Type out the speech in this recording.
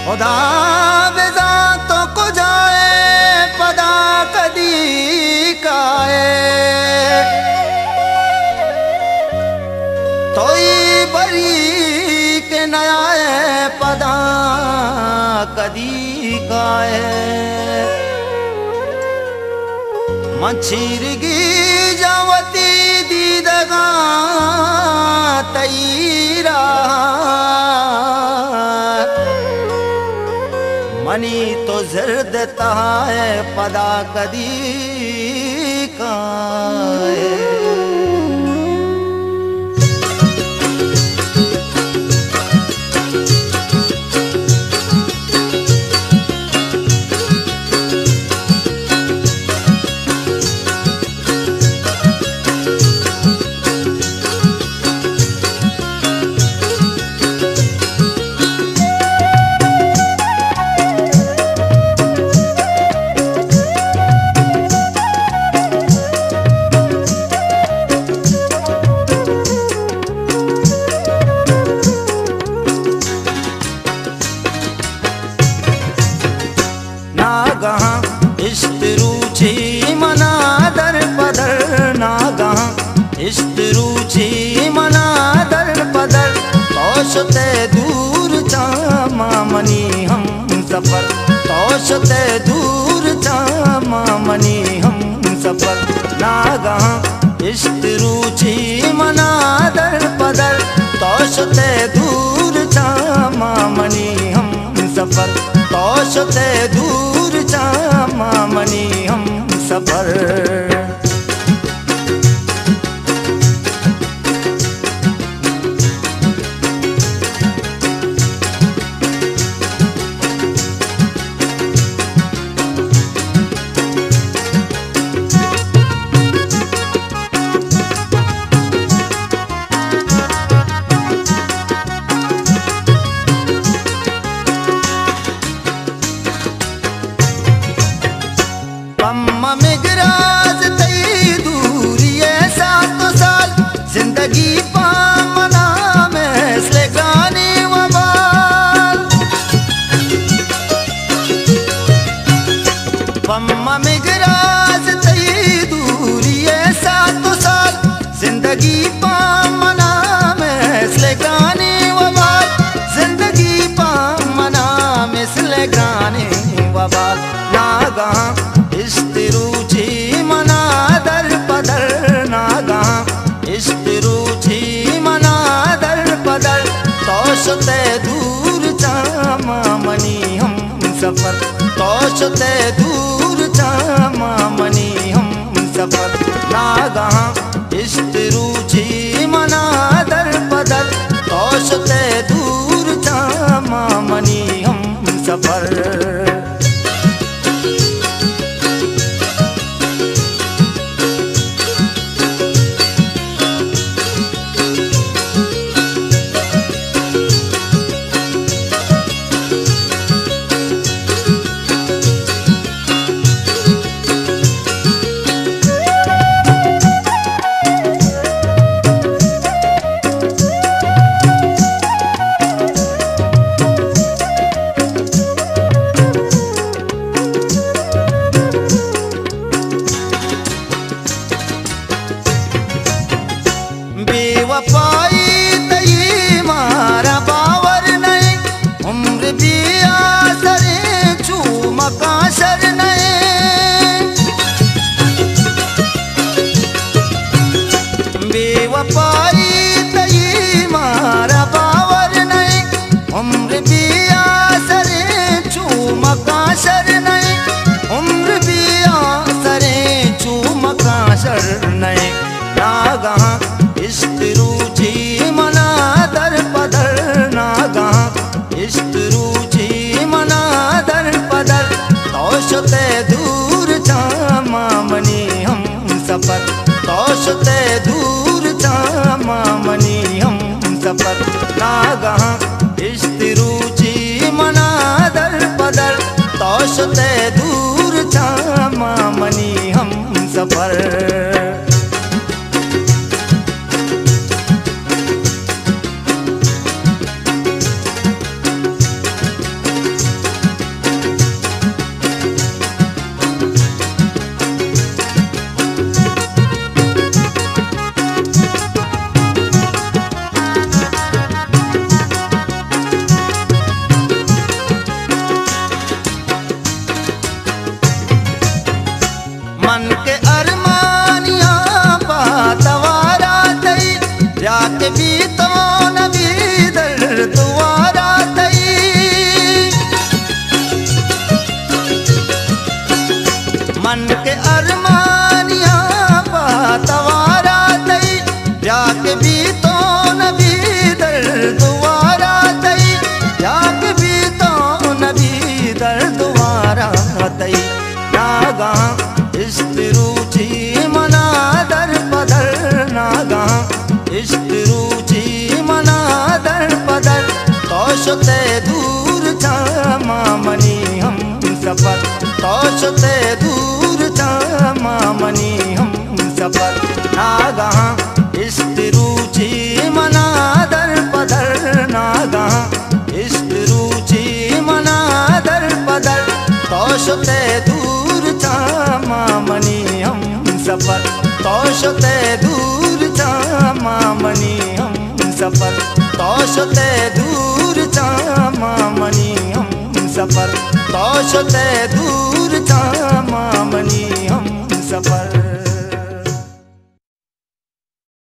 खुदा बेजा तो को जाए पदा कदी काए तोई बरी के नया पदा कदी काए मछीरगी जावती दीदगा तईरा मनी तो जर्द है पदा कदी काए मना दर पदर नागा इस्तरूची मना दर पदर तोशते दूर चामा मनी हम सफर तोशते दूर चामा मनी हम सफर नागा इस्तरूची मना दर पदर तोशते दूर चामा मनी हम सफर तोशते दूर चामा मनी हम सफर मिगराज तई दूरी ऐसा तो साल जिंदगी पामना में इसले गाने वबाल पम्मा मिगराज तई दूरी ऐसा तो साल जिंदगी पामना में इसले गाने वबाल जिंदगी पामना में इसले गाने वबाल नागा इस्तरूची मना दर पदर नागा इस्तरूची मना दर पदर तोशते दूर चामा मनी हम सफर तोशते दूर चामा मनी हम सफर नागा इस्तरूची मना दर पदर तोशते दूर चामा मनी हम सफर बेवफाई तई मारा बावर नहीं उम्र भी आसरे चूमा काशर नहीं बेवफाई तई मारा बावर नहीं उम्र भी आसरे चूमा काशर नहीं उम्र भी आसरे चूमा काशर नहीं नागा इस्तरूची मना दर पदर नागा इस्तरूची मना दर पदर तोशते दूर चामा मनी हम सफर तोशते दूर चामा मनी हम सफर नागा इस्तरूची मना दर पदर तोशते दूर चामा मनी हम सफर इष्ट रुचि मना दर पदर तोषते दूर मामनी हम सफर तोषते दूर मामनी हम सफर नागहा इष्ट रुचि मना दर पदर नागहा इष्ट रुचि मना दर पदर तोषते दूर मामनी हम सफर तोषते दूर मामनी हम सफर तोषते दूर मामनी हम सफर तोषते दूर मामनी हम सफर।